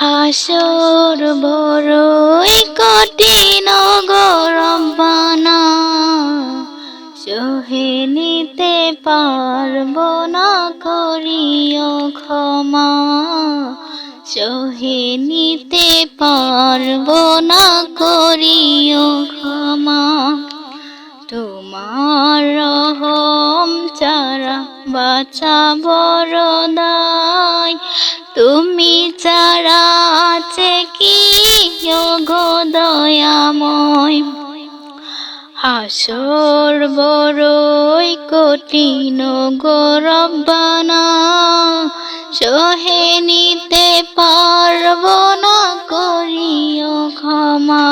হাসর বড়ই কঠিন গো রব্বানা, সহে নিতে পারবো না, করিও ক্ষমা। সহে নিতে পারবো না, করিও ক্ষমা। তোমার রহম ছাড়া বাঁচা বড় দায়, তুমি ছাড়া আছে কি গো দয়াময়। হাসর বড়ই কঠিন গো রব্বানা, সহে নিতে পারবো না, করিও ক্ষমা।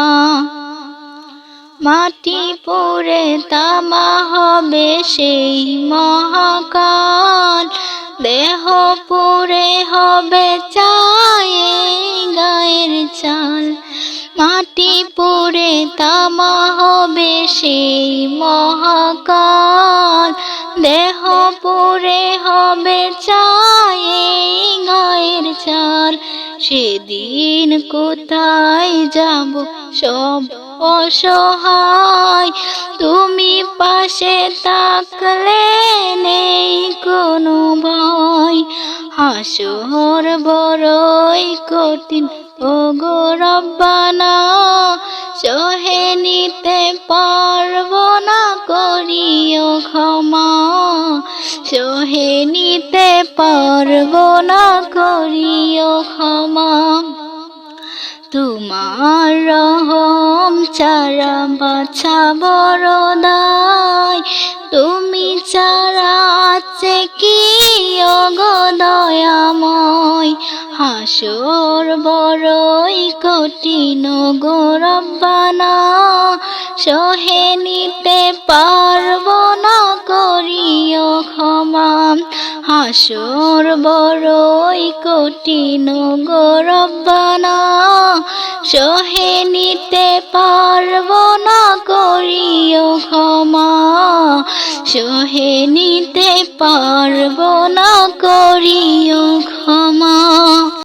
মাটি পুড়ে তামা হবে সেই মহাকাল, দেহ পুড়ে হবে ছাই গায়ের চাল। মাটি পুড়ে তামা হবে সেই মহাকাল, দেহ পুড়ে হবে ছাই গায়ের চাল। সেদিন কোথায় যাব সব অসহায়, তুমি পাশে থাকলে নেই কোনো ভয়। হাসর বড়ই কঠিন ও গো রব্বানা, সহে নিতে পারবো না, করিও ক্ষমা। সহে নিতে পারবো না, করিও ক্ষমা। তোমার রহম ছাড়া বাঁচা বড় দায়, তুমি ছাড়া আছে কি গো দয়াময়। হাসর বড়ই কঠিন গো রব্বানা, সহে নিতে পারবো না, করিও ক্ষমা। হাসর বড়ই কঠিন গো রব্বানা, সহে নিতে পারবো না, করিও ক্ষমা। সহে নিতে পারবো না, করিও ক্ষমা।